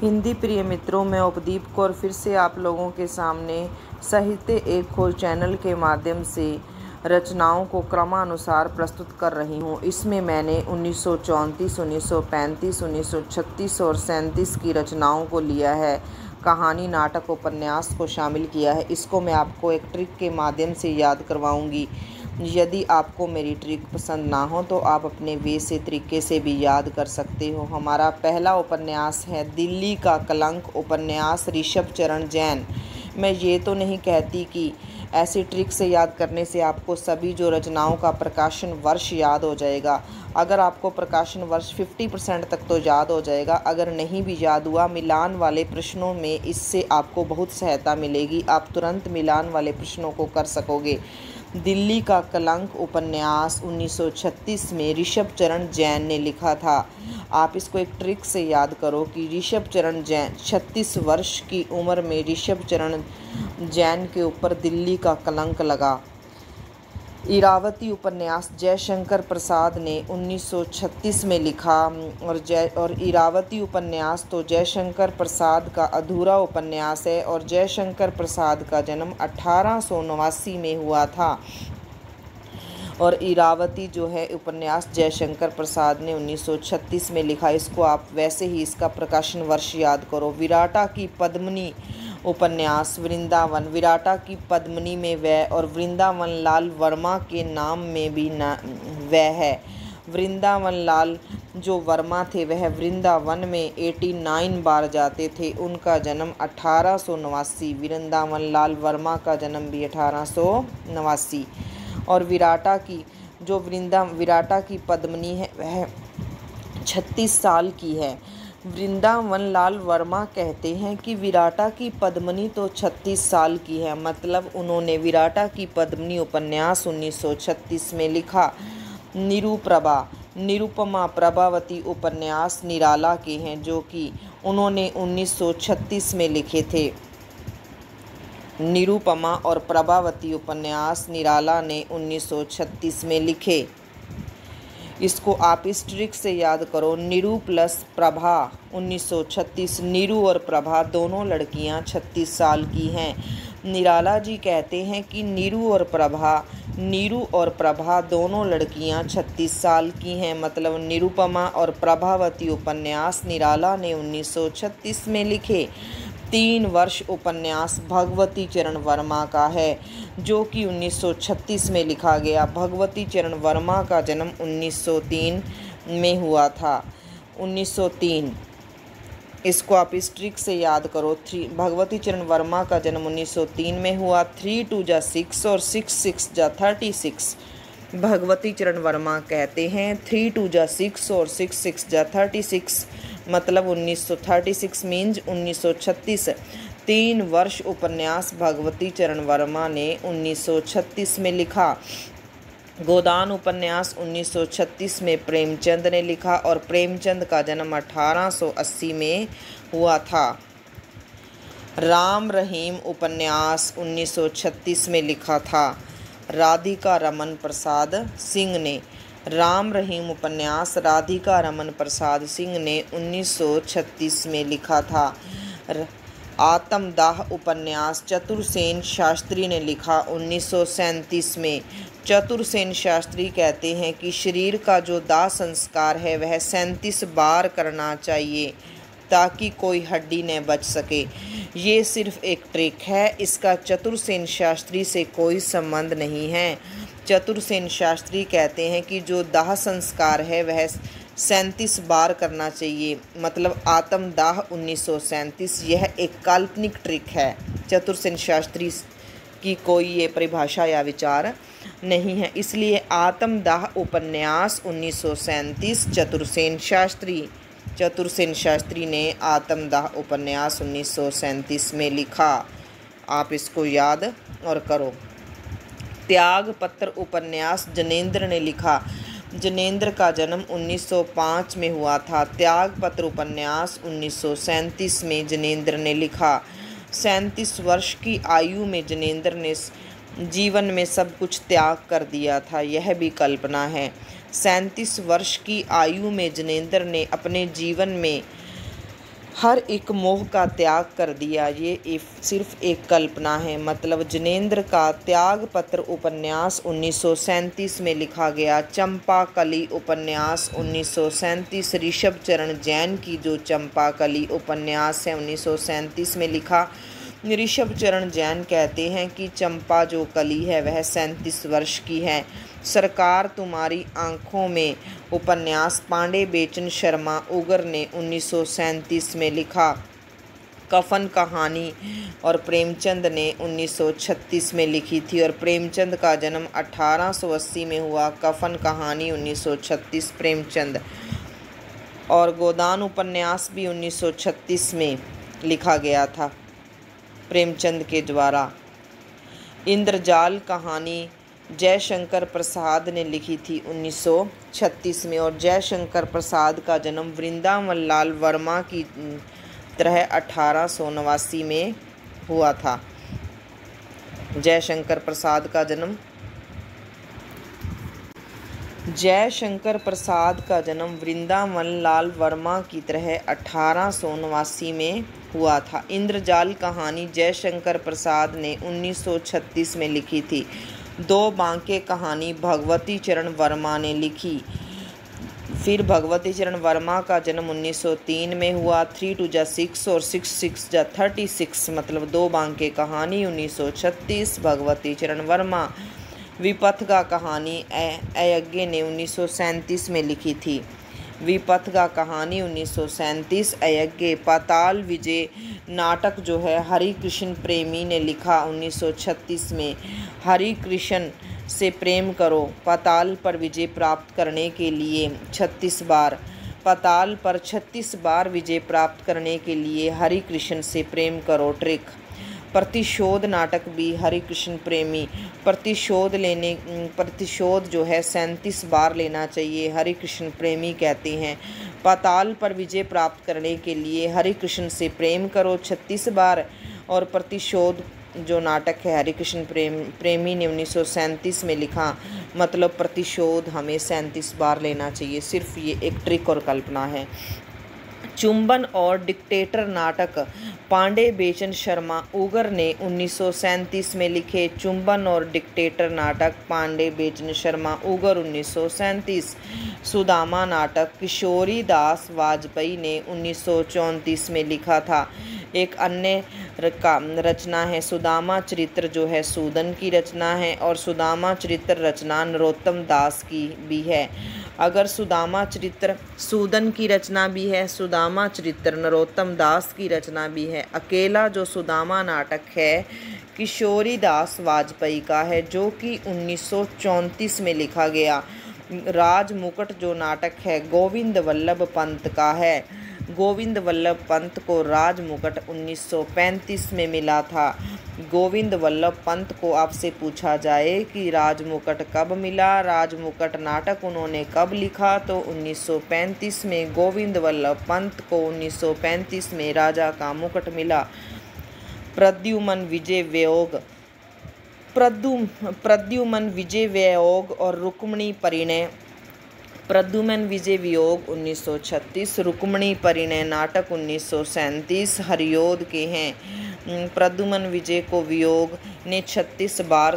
हिंदी प्रिय मित्रों, मैं उपदीप कौर फिर से आप लोगों के सामने साहित्य एक खोज चैनल के माध्यम से रचनाओं को क्रमानुसार प्रस्तुत कर रही हूँ। इसमें मैंने 1934, 1935, 1936 और 37 की रचनाओं को लिया है। कहानी, नाटक, उपन्यास को शामिल किया है। इसको मैं आपको एक ट्रिक के माध्यम से याद करवाऊँगी। यदि आपको मेरी ट्रिक पसंद ना हो तो आप अपने वे से तरीके से भी याद कर सकते हो। हमारा पहला उपन्यास है दिल्ली का कलंक, उपन्यास ऋषभ चरण जैन। मैं ये तो नहीं कहती कि ऐसी ट्रिक से याद करने से आपको सभी जो रचनाओं का प्रकाशन वर्ष याद हो जाएगा। अगर आपको प्रकाशन वर्ष 50% तक तो याद हो जाएगा। अगर नहीं भी याद हुआ, मिलान वाले प्रश्नों में इससे आपको बहुत सहायता मिलेगी। आप तुरंत मिलान वाले प्रश्नों को कर सकोगे। दिल्ली का कलंक उपन्यास 1936 में ऋषभ चरण जैन ने लिखा था। आप इसको एक ट्रिक से याद करो कि ऋषभ चरण जैन 36 वर्ष की उम्र में ऋषभ चरण जैन के ऊपर दिल्ली का कलंक लगा। इरावती उपन्यास जयशंकर प्रसाद ने 1936 में लिखा और इरावती उपन्यास तो जयशंकर प्रसाद का अधूरा उपन्यास है और जयशंकर प्रसाद का जन्म 1889 में हुआ था और इरावती जो है उपन्यास जयशंकर प्रसाद ने 1936 में लिखा। इसको आप वैसे ही इसका प्रकाशन वर्ष याद करो। विराटा की पद्मिनी उपन्यास वृंदावन, विराटा की पद्मिनी में वह और वृंदावन लाल वर्मा के नाम में भी वह है। वृंदावन लाल जो वर्मा थे वह वृंदावन में 89 बार जाते थे। उनका जन्म 1889, वृंदावन लाल वर्मा का जन्म भी 1889। और विराटा की पद्मिनी है वह 36 साल की है। वृंदावन लाल वर्मा कहते हैं कि विराटा की पद्मिनी तो 36 साल की है, मतलब उन्होंने विराटा की पद्मिनी उपन्यास 1936 में लिखा। निरुपमा प्रभावती उपन्यास निराला के हैं जो कि उन्होंने 1936 में लिखे थे। निरुपमा और प्रभावती उपन्यास निराला ने 1936 में लिखे। इसको आप इस ट्रिक से याद करो। नीरू प्लस प्रभा 1936। नीरू और प्रभा दोनों लड़कियां 36 साल की हैं। निराला जी कहते हैं कि नीरू और प्रभा दोनों लड़कियां 36 साल की हैं, मतलब निरुपमा और प्रभावती उपन्यास निराला ने 1936 में लिखे। 3 वर्ष उपन्यास भगवती चरण वर्मा का है जो कि 1936 में लिखा गया। भगवती चरण वर्मा का जन्म 1903 में हुआ था। 1903, इसको आप इस ट्रिक से याद करो। भगवती चरण वर्मा का जन्म 1903 में हुआ। 3 2 जा 6 और 6 6 जा 36। भगवती चरण वर्मा कहते हैं 3 2 जा 6 और 6 6 जा 36, मतलब 1936 मीन्स 1936। 3 वर्ष उपन्यास भगवती चरण वर्मा ने 1936 में लिखा। गोदान उपन्यास 1936 में प्रेमचंद ने लिखा और प्रेमचंद का जन्म 1880 में हुआ था। राम रहीम उपन्यास 1936 में लिखा था। राधिका रमन प्रसाद सिंह ने। राम रहीम उपन्यास राधिका रमन प्रसाद सिंह ने 1936 में लिखा था। आत्मदाह उपन्यास चतुरसेन शास्त्री ने लिखा 1937 में। चतुरसेन शास्त्री कहते हैं कि शरीर का जो दाह संस्कार है वह 37 बार करना चाहिए ताकि कोई हड्डी न बच सके। ये सिर्फ एक ट्रिक है, इसका चतुरसेन शास्त्री से कोई संबंध नहीं है। चतुरसेन शास्त्री कहते हैं कि जो दाह संस्कार है वह 37 बार करना चाहिए, मतलब आत्मदाह 1937। यह एक काल्पनिक ट्रिक है, चतुरसेन शास्त्री की कोई ये परिभाषा या विचार नहीं है। इसलिए आत्मदाह उपन्यास 1937 चतुरसेन शास्त्री ने आत्मदाह उपन्यास 1937 में लिखा। आप इसको याद और करो। त्याग पत्र उपन्यास जनेंद्र ने लिखा। जनेंद्र का जन्म 1905 में हुआ था। त्याग पत्र उपन्यास 1937 में जनेंद्र ने लिखा। 37 वर्ष की आयु में जनेंद्र ने जीवन में सब कुछ त्याग कर दिया था, यह भी कल्पना है। 37 वर्ष की आयु में जनेंद्र ने अपने जीवन में हर एक मोह का त्याग कर दिया। ये सिर्फ एक कल्पना है। मतलब जिनेंद्र का त्याग पत्र उपन्यास 1937 में लिखा गया। चंपाकली उपन्यास 1937 ऋषभ चरण जैन की जो चंपाकली उपन्यास है 1937 में लिखा। ऋषभ चरण जैन कहते हैं कि चंपा जो कली है वह 37 वर्ष की है। सरकार तुम्हारी आँखों में उपन्यास पांडे बेचन शर्मा उगर ने 1937 में लिखा। कफन कहानी और प्रेमचंद ने 1936 में लिखी थी और प्रेमचंद का जन्म 1880 में हुआ। कफन कहानी 1936 प्रेमचंद। और गोदान उपन्यास भी 1936 में लिखा गया था प्रेमचंद के द्वारा। इंद्रजाल कहानी जयशंकर प्रसाद ने लिखी थी 1936 में और जयशंकर प्रसाद का जन्म वृंदावन लाल वर्मा की तरह 1889 में हुआ था। जयशंकर प्रसाद का जन्म वृंदावन लाल वर्मा की तरह 1889 में हुआ था। इंद्रजाल कहानी जयशंकर प्रसाद ने 1936 में लिखी थी। दो बांके कहानी भगवती चरण वर्मा ने लिखी। फिर भगवती चरण वर्मा का जन्म 1903 में हुआ। 3 2 जा 6 और 6 6 जा 36 मतलब दो बांके कहानी 1936 भगवती चरण वर्मा। विपथगा कहानी अयज्ञ ने 1937 में लिखी थी। विपथगा कहानी 1937 अयज्ञ। पाताल विजय नाटक जो है हरिकृष्ण प्रेमी ने लिखा 1936 में। हरिकृष्ण से प्रेम करो। पाताल पर विजय प्राप्त करने के लिए 36 बार। पाताल पर 36 बार विजय प्राप्त करने के लिए हरिकृष्ण से प्रेम करो ट्रिक। प्रतिशोध नाटक भी हरिकृष्ण प्रेमी। प्रतिशोध जो है 37 बार लेना चाहिए हरिकृष्ण प्रेमी कहते हैं। पाताल पर विजय प्राप्त करने के लिए हरिकृष्ण से प्रेम करो 36 बार। और प्रतिशोध जो नाटक है हरिकृष्ण प्रेमी ने 1937 में लिखा। मतलब प्रतिशोध हमें 37 बार लेना चाहिए। सिर्फ ये एक ट्रिक और कल्पना है। चुंबन और डिक्टेटर नाटक पांडे बेचन शर्मा उगर ने 1937 में लिखे। चुंबन और डिक्टेटर नाटक पांडे बेचन शर्मा उगर 1937। सुदामा नाटक किशोरी दास वाजपेयी ने 1934 में लिखा था। एक अन्य रचना है सुदामा चरित्र जो है सूदन की रचना है और सुदामा चरित्र रचना नरोत्तम दास की भी है। अगर सुदामा चरित्र सूदन की रचना भी है, सुदामा चरित्र नरोत्तम दास की रचना भी है। अकेला जो सुदामा नाटक है किशोरी दास वाजपेयी का है जो कि 1934 में लिखा गया। राजमुकुट जो नाटक है गोविंद वल्लभ पंत का है। गोविंद वल्लभ पंत को राजमुकुट 1935 में मिला था। गोविंद वल्लभ पंत को आपसे पूछा जाए कि राजमुकुट कब मिला, राजमुकुट नाटक उन्होंने कब लिखा, तो 1935 में गोविंद वल्लभ पंत को 1935 में राजा का मुकुट मिला। प्रद्युमन विजय वियोग और रुक्मिणी परिणय। प्रद्युमन विजय वियोग 1936, रुक्मिणी परिणय नाटक 1937 हरियोद के हैं। प्रद्युमन विजय को वियोग ने 36 बार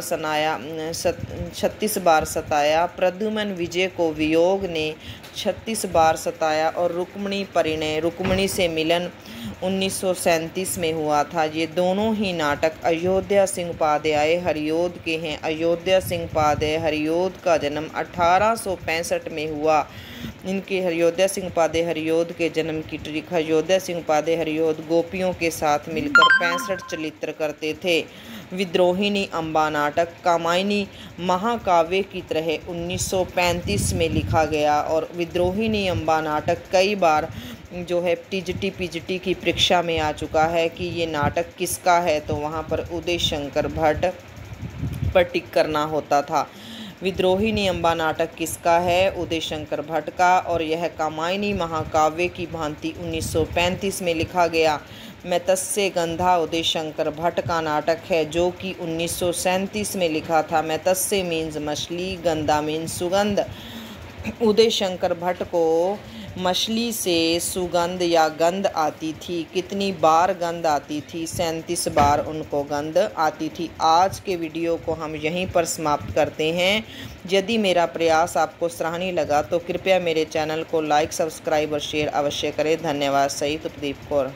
सताया। प्रद्युमन विजय को वियोग ने 36 बार सताया और रुक्मिणी परिणय रुक्मिणी से मिलन 1937 में हुआ था। ये दोनों ही नाटक अयोध्या सिंह उपाध्याय हरियोद के हैं। अयोध्या सिंह उपाध्याय हरियोद का जन्म 1865 में हुआ। इनके अयोध्या सिंह उपाध्याय हरियोद के जन्म की ट्रिक। अयोध्या सिंह उपाध्याय हरियोद गोपियों के साथ मिलकर 65 चरित्र करते थे। विद्रोहिणी अम्बा नाटक कामायनी महाकाव्य की तरह 1935 में लिखा गया और विद्रोहिणी अम्बा नाटक कई बार जो है टीजीटी पीजीटी की परीक्षा में आ चुका है कि ये नाटक किसका है, तो वहाँ पर उदय शंकर भट्ट पर टिक करना होता था। विद्रोहिणी अम्बा नाटक किसका है? उदय शंकर भट्ट का। और यह कामायनी महाकाव्य की भांति 1935 में लिखा गया। मत्स्य गंधा उदय शंकर भट्ट का नाटक है जो कि 1937 में लिखा था। मत्स्य मीन्स मछली, गंधा मीन्स सुगंध। उदय शंकर भट्ट को मछली से सुगंध या गंध आती थी। कितनी बार गंध आती थी? 37 बार उनको गंध आती थी। आज के वीडियो को हम यहीं पर समाप्त करते हैं। यदि मेरा प्रयास आपको सराहनीय लगा तो कृपया मेरे चैनल को लाइक, सब्सक्राइब और शेयर अवश्य करें। धन्यवाद। सईद उपदीप कौर।